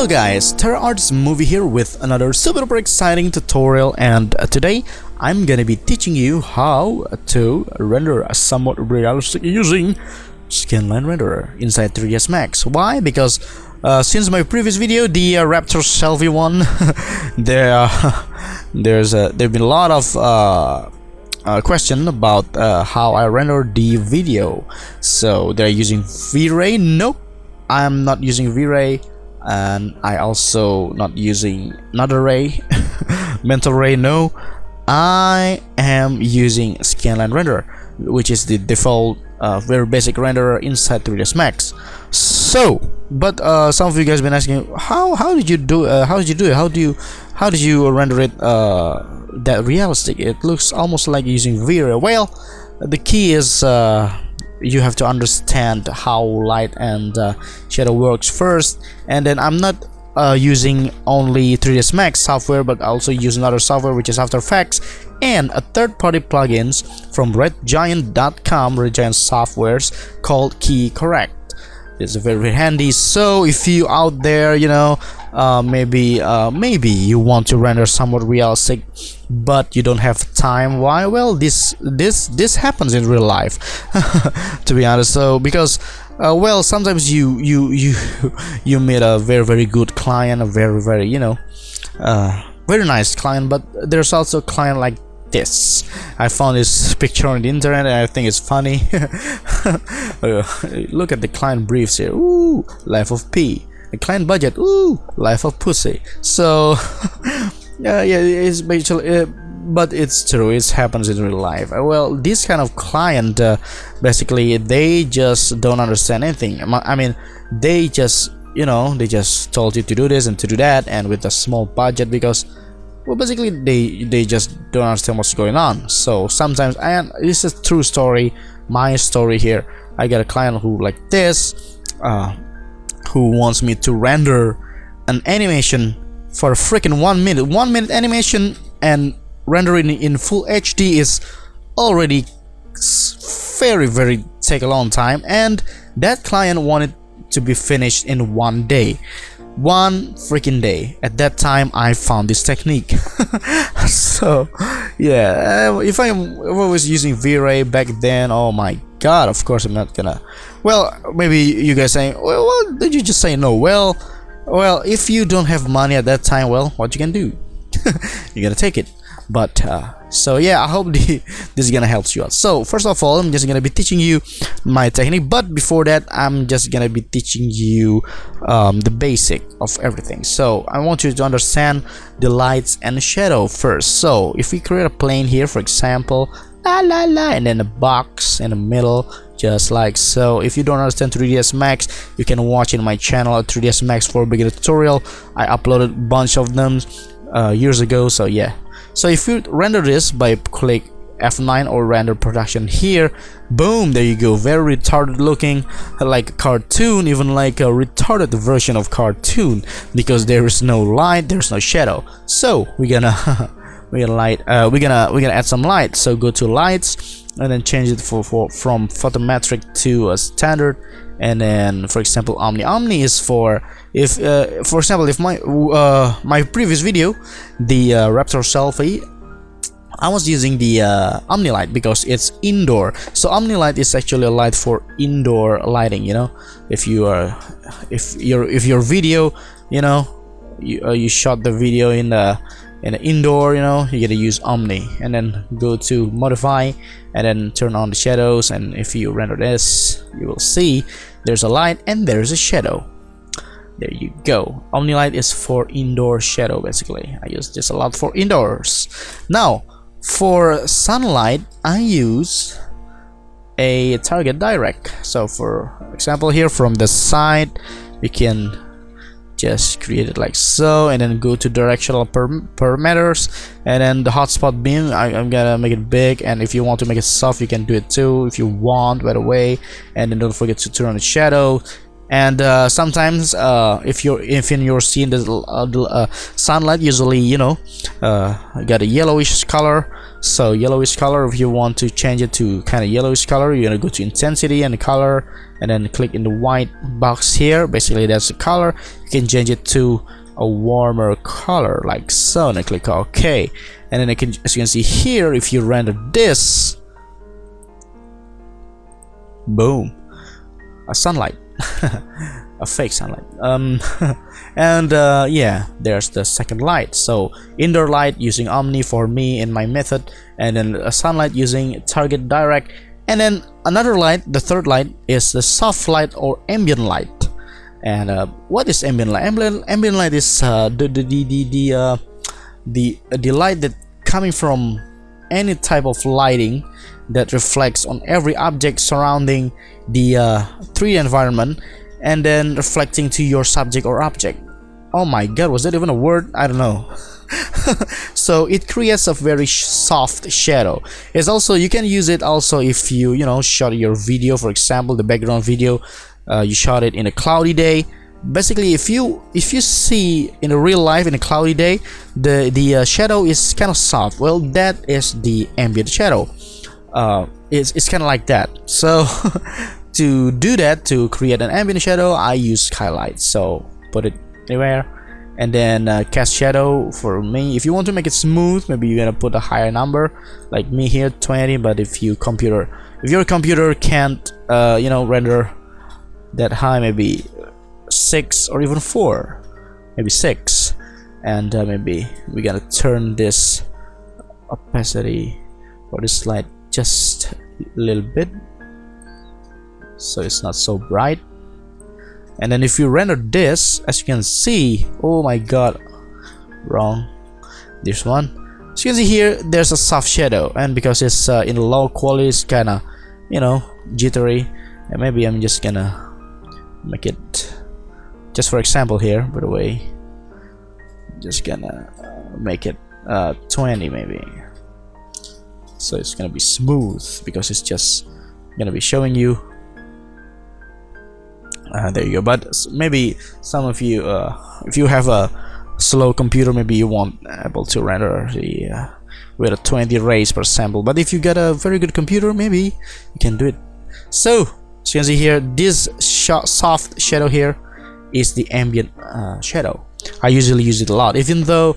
Hello guys, TerraArts Movie here with another super exciting tutorial, and today I'm gonna be teaching you how to render a somewhat realistic using Scanline Renderer inside 3ds Max. Why? Because since my previous video, the Raptor selfie one, there've been a lot of question about how I render the video. So they're using V-Ray. Nope, I'm not using V-Ray, and I also not using another ray, mental ray. No, I am using Scanline Renderer, which is the default very basic renderer inside 3ds Max. So, but some of you guys been asking, how did you do it? How did you render it that realistic? It looks almost like using V-Ray. Well, the key is you have to understand how light and shadow works first, and then I'm not using only 3ds Max software, but also use another software which is After Effects and a third-party plugins from redgiant.com, redgiant softwares called Key Correct. It's very handy. So if you out there, you know, maybe you want to render somewhat realistic but you don't have time. Why? Well, this happens in real life to be honest. So because well, sometimes you meet a very good client, a very you know very nice client, but there's also a client like this. I found this picture on the internet and I think it's funny. Look at the client briefs here. Ooh, life of P. The client budget. Ooh, life of pussy. So yeah, it's basically but it's true, it happens in real life. Well, this kind of client basically they just don't understand anything. I mean, they just, you know, they just told you to do this and to do that, and with a small budget, because well, basically they just don't understand what's going on. So sometimes, and this is a true story, my story here. I got a client who like this, who wants me to render an animation for a freaking 1 minute animation, and rendering in full HD is already very take a long time, and that client wanted to be finished in 1 day. 1 freaking day. At that time I found this technique. So yeah, if I was using V-Ray back then, oh my god, of course I'm not gonna. Well, maybe you guys saying, well, did you just say no? Well, if you don't have money at that time, well, what you can do? You gotta take it. But so yeah, I hope this is gonna help you out. So first of all, I'm just gonna be teaching you my technique, but before that I'm just gonna be teaching you the basic of everything. So I want you to understand the lights and shadow first. So if we create a plane here, for example, and then a box in the middle, just like so. If you don't understand 3ds Max, you can watch in my channel at 3ds Max for beginner tutorial. I uploaded a bunch of them years ago. So yeah, so if you render this by click F9 or render production here, boom, there you go. Very retarded looking, like a cartoon, even like a retarded version of cartoon, because there is no light, there's no shadow. So we're gonna we're gonna add some light. So go to lights and then change it from photometric to a standard. And then, for example, Omni is for if for example, if my previous video, the Raptor selfie, I was using the Omni light because it's indoor. So Omni light is actually a light for indoor lighting. You know, if your video, you know, you shot the video in the indoor, you know, you gotta use Omni, and then go to modify and then turn on the shadows. And if you render this, you will see there's a light and there's a shadow. There you go. Omni light is for indoor shadow. Basically I use this a lot for indoors. Now for sunlight I use a target direct. So for example, here from the side you can just create it like so, and then go to directional parameters, and then the hotspot beam, I'm gonna make it big, and if you want to make it soft you can do it too if you want, by the way. And then don't forget to turn on the shadow. And sometimes if in your scene the sunlight usually, you know, got a yellowish color, So yellowish color, if you want to change it to kind of yellowish color, you're gonna go to intensity and color, and then click in the white box here. Basically that's the color. You can change it to a warmer color like so, and I click OK. And then as you can see here, if you render this, boom, a sunlight. A fake sunlight. And yeah, there's the second light. So indoor light using Omni for me in my method, and then a sunlight using Target Direct, and then another light, the third light, is the soft light or ambient light. And what is ambient light? Ambient light is the light that coming from any type of lighting that reflects on every object surrounding the 3D environment, and then reflecting to your subject or object. Oh my god, was that even a word? I don't know. So it creates a very soft shadow. It's also, you can use it also if you shot your video, for example the background video, you shot it in a cloudy day. Basically if you see in a real life in a cloudy day, the shadow is kind of soft. Well, that is the ambient shadow. It's kind of like that. So to do that, to create an ambient shadow, I use skylight. So put it anywhere, and then cast shadow for me. If you want to make it smooth, maybe you're gonna put a higher number like me here, 20. But if your computer can't render that high, maybe 6 or even 4, maybe 6. And maybe we're gonna turn this opacity for this light just a little bit, so it's not so bright. And then if you render this, as you can see, oh my god, wrong, this one. So you can see here there's a soft shadow, and because it's in low quality, it's kinda jittery. And maybe I'm just gonna make it, just for example here, by the way, just gonna make it 20 maybe, so it's gonna be smooth because it's just gonna be showing you. There you go. But maybe some of you, if you have a slow computer, maybe you won't able to render the with a 20 rays per sample. But if you got a very good computer, maybe you can do it. So as you can see here, this soft shadow here is the ambient shadow. I usually use it a lot. Even though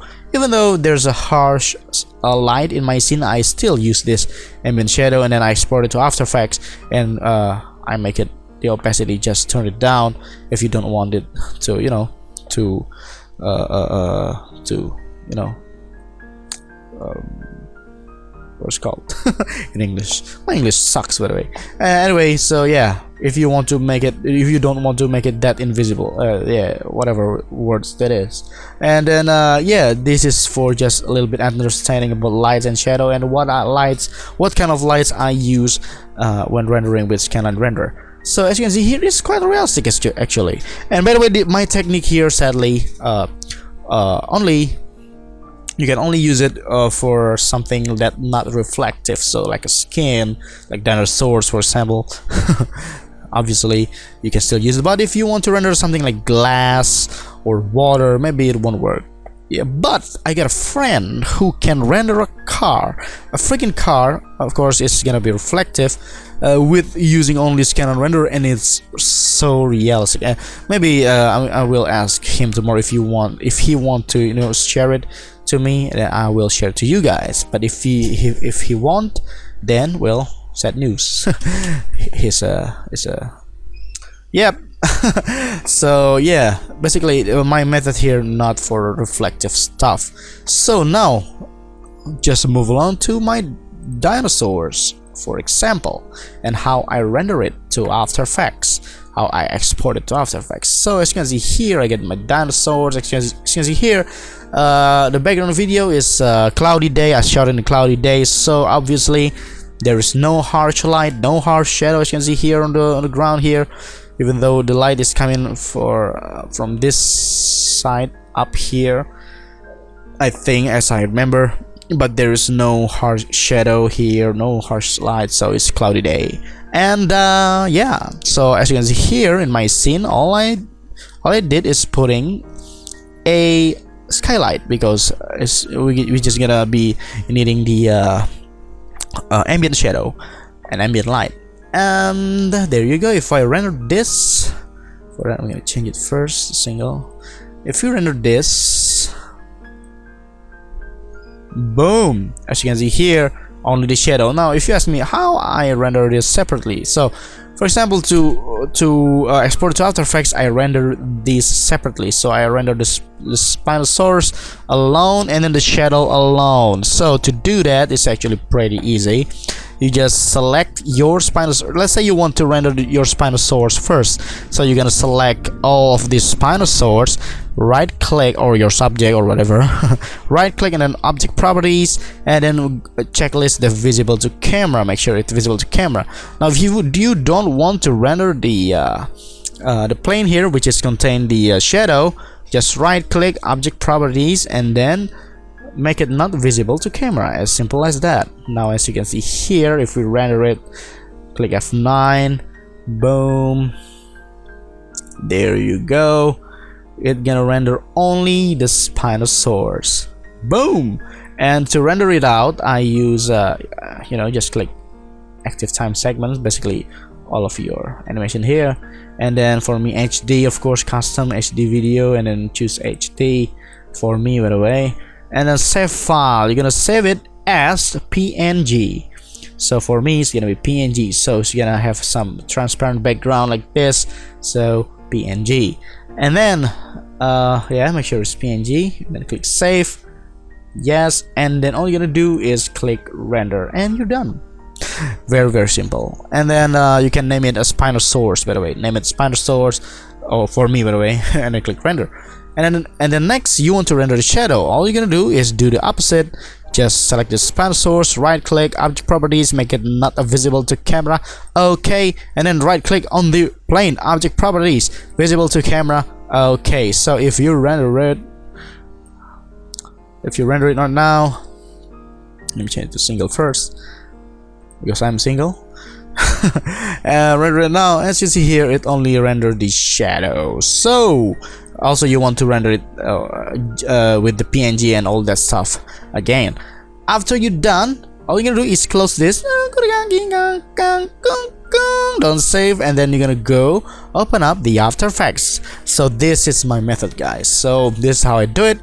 there's a harsh light in my scene, I still use this ambient shadow, and then I export it to After Effects, and I make it the opacity, just turn it down if you don't want it to what's it called in English. My English sucks, by the way. Anyway, so yeah, if you want to make it, if you don't want to make it that invisible, yeah, whatever words that is. And then yeah, this is for just a little bit understanding about lights and shadow, and what kind of lights I use when rendering with Scanline Renderer. So as you can see here, it's quite realistic actually. And by the way, my technique here, sadly, you can only use it for something that not reflective, so like a skin, like dinosaurs for example. Obviously you can still use it, but if you want to render something like glass or water, maybe it won't work. Yeah, but I got a friend who can render a car, a freaking car. Of course it's gonna be reflective with using only Scanline Renderer, and it's so realistic. Maybe I will ask him tomorrow if he want to share it to me, then I will share it to you guys. But if he won't, then well, sad news. It's a yep. So yeah, basically my method here not for reflective stuff. So now just move along to my dinosaurs, for example, and how I render it to After Effects, how I export it to After Effects. So as you can see here, I get my dinosaurs. As you can see here, the background video is cloudy day. I shot in a cloudy day, so obviously there is no harsh light, no harsh shadow. As you can see here on the ground here, even though the light is coming from this side up here, I think, as I remember, but there is no harsh shadow here, no harsh light, so it's cloudy day. And yeah, so as you can see here in my scene, all I did is putting a skylight, because we're just gonna be needing the ambient shadow and ambient light. And there you go. If I render this, for that I'm gonna change it first, single. If you render this, boom, as you can see here, only the shadow. Now if you ask me how I render this separately, so for example, to export to After Effects, I render these separately. So I render the Spinosaurus alone and then the shadow alone. So to do that, it's actually pretty easy. You just select your Spinosaurus. Let's say you want to render your Spinosaurus first. So you're gonna select all of these Spinosaurus, right click, or your subject or whatever, right click, and then object properties, and then checklist the visible to camera. Make sure it's visible to camera. Now if you don't want to render the plane here, which is contain the shadow, just right click, object properties, and then make it not visible to camera. As simple as that. Now as you can see here, if we render it, click F9, boom, there you go. It's gonna render only the Spinosaurus, boom. And to render it out, I use just click active time segments, basically all of your animation here, and then for me HD, of course, custom HD video, and then choose HD for me, by the way. And then save file, you're gonna save it as PNG. So for me it's gonna be PNG, so it's gonna have some transparent background like this, so PNG. And then yeah, make sure it's PNG, then click save, yes, and then all you're gonna do is click render and you're done. Very simple. And then you can name it a Spinosaurus, by the way, name it Spinosaurus, or for me, by the way, and then click render. And then next you want to render the shadow. All you're gonna do is do the opposite. Just select the Spinosaurus, right click, object properties, make it not visible to camera, okay, and then right click on the plane, object properties, visible to camera, okay. So if you render it right now, let me change it to single first because I'm single. Render it now. As you see here, it only rendered the shadow. So also you want to render it with the PNG and all that stuff again. After you're done, all you're gonna do is close this, don't save, and then you're gonna go open up the After Effects. So this is my method, guys. So this is how I do it.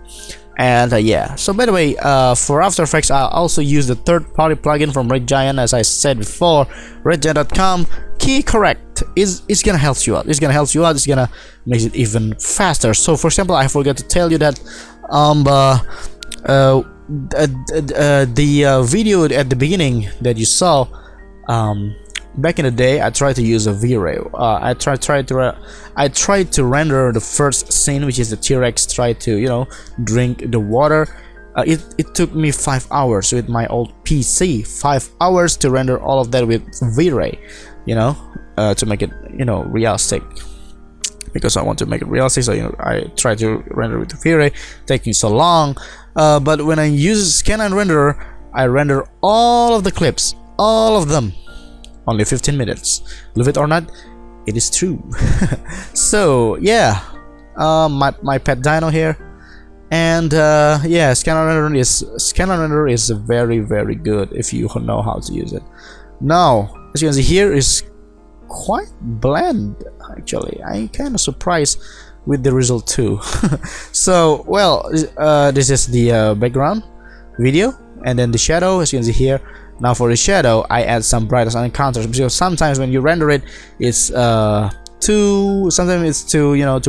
And yeah, so by the way, for After Effects I also use the third-party plugin from Red Giant. As I said before, redgiant.com. Key correct is gonna help you out. It's gonna make it even faster. So for example, I forgot to tell you that the video at the beginning that you saw, back in the day, I tried to use a V-Ray. I tried to render the first scene, which is the T-Rex tried to drink the water. It took me 5 hours with my old PC. 5 hours to render all of that with V-Ray, to make it realistic, because I want to make it realistic. So I try to render with the V-Ray, taking so long. But when I use Scanline Renderer, I render all of the clips, all of them, only 15 minutes. Believe it or not, it is true. So yeah, my pet dino here. And yeah, Scanline Renderer is very good if you know how to use it. Now as you can see here, is quite bland actually. I'm kind of surprised with the result too. So well, this is the background video, and then the shadow, as you can see here. Now for the shadow, I add some brightness and contrast, because sometimes when you render it, it's too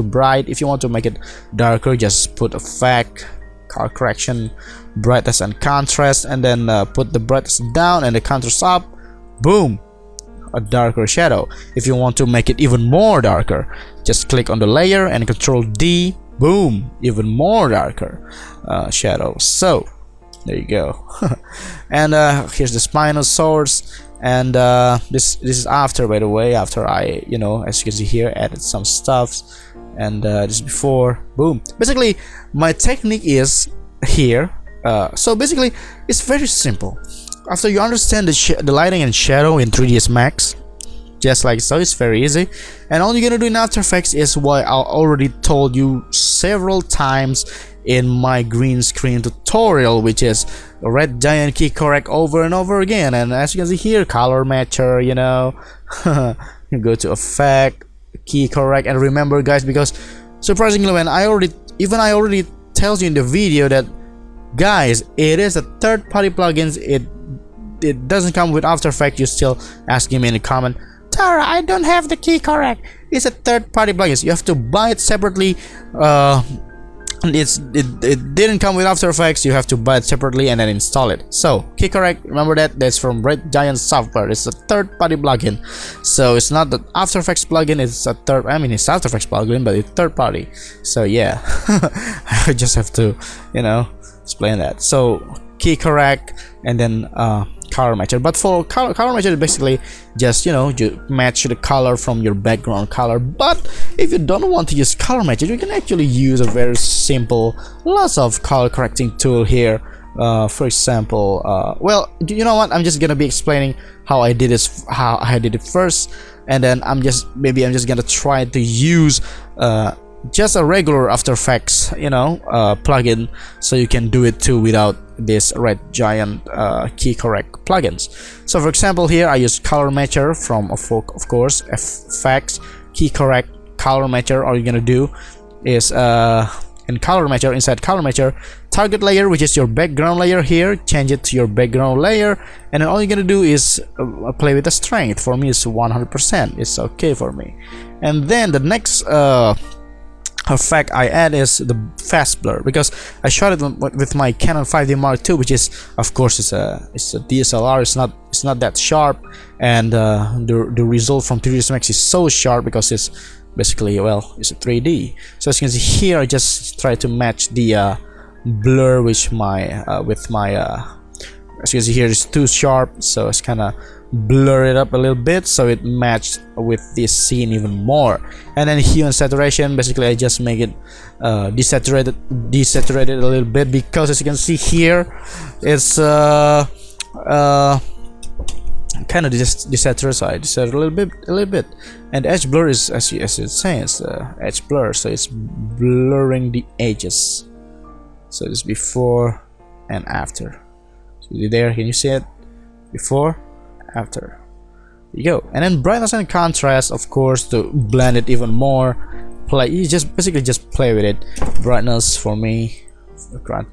bright. If you want to make it darker, just put effect, color correction, brightness and contrast, and then put the brightness down and the contrast up, boom, a darker shadow. If you want to make it even more darker, just click on the layer and Control D, boom, even more darker shadow. So there you go. And here's the Spinosaurus, and this is after, by the way, after I as you can see here, added some stuff, and this is before, boom. Basically my technique is here. So basically it's very simple. After you understand the lighting and shadow in 3ds Max, just like so. It's very easy, and all you're gonna do in After Effects is what I already told you several times in my green screen tutorial, which is red giant key correct over and over again. And as you can see here, color matcher, you know, you go to effect, key correct, and remember guys, because surprisingly when I already tells you in the video that guys, it is a third-party plugins, it doesn't come with After Effects, you still asking me in the comment, Tara, I don't have the key correct, it's a third-party plugins, you have to buy it separately. It didn't come with After Effects, you have to buy it separately and then install it. So key correct, remember that's from Red Giant Software. It's a third-party plugin, so it's not the After Effects plugin, it's a it's After Effects plugin, but it's third-party. So yeah, I just have to, you know, explain that. So key correct, and then color matcher. But for color matcher, basically just, you know, you match the color from your background color. But if you don't want to use color matcher, you can actually use a very simple, lots of color correcting tool here. For example, well, you know what, I'm just gonna be explaining how I did this, how I did it first, and then I'm just gonna try to use just a regular After Effects, you know, plugin, so you can do it too without this Red Giant key correct plugins. So for example, here I use color matcher from of course effects, key correct, color matcher. All you're gonna do is in color matcher, inside color matcher, target layer, which is your background layer here, change it to your background layer, and then all you're gonna do is play with the strength. For me it's 100%, it's okay for me. And then the next effect I add is the fast blur, because I shot it with my Canon 5D Mark II, which is, of course, it's a DSLR. It's not that sharp, and the result from T-REXVS is so sharp because it's basically, well, it's a 3D. So as you can see here, I just try to match the blur with my as you can see here, it's too sharp, so it's kind of blur it up a little bit so it matched with this scene even more. And then hue and saturation, basically I just make it desaturated a little bit, because as you can see here, it's kind of desaturated, so I desaturate a little bit. And edge blur is, as it's saying, it's edge blur, so it's blurring the edges. So it's before and after. So there, can you see it? Before, after. There you go. And then brightness and contrast, of course, to blend it even more. You just basically just play with it. Brightness for me,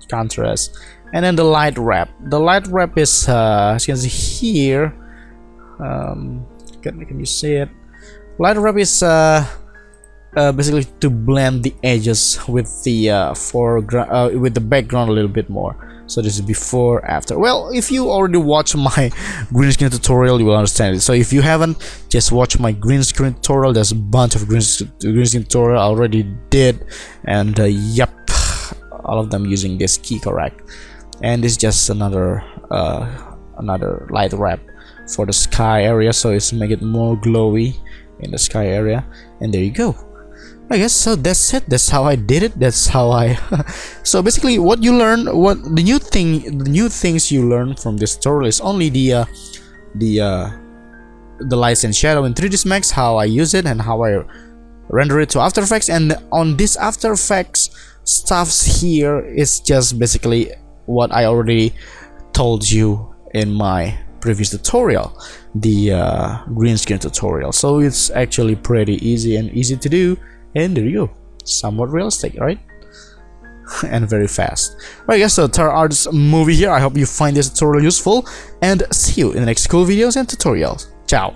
contrast, and then the light wrap. The light wrap is, as you can see here, can you see it? Light wrap is basically to blend the edges with the foreground, with the background a little bit more. So this is before, after. Well, if you already watched my green screen tutorial, you will understand it. So if you haven't, just watch my green screen tutorial. There's a bunch of green screen tutorial I already did, and yep, all of them using this key correct. And this is just another light wrap for the sky area, so it's make it more glowy in the sky area. And there you go. I guess so. That's it. That's how I did it. That's how I so basically what you learn, what the new things you learn from this tutorial is only the lights and shadow in 3ds Max, how I use it and how I render it to After Effects. And on this After Effects stuffs here is just basically what I already told you in my previous tutorial, the green screen tutorial. So it's actually pretty easy to do. And there you go, somewhat realistic, right? And very fast. Alright guys, so Tara Art's movie here. I hope you find this tutorial useful, and see you in the next cool videos and tutorials. Ciao.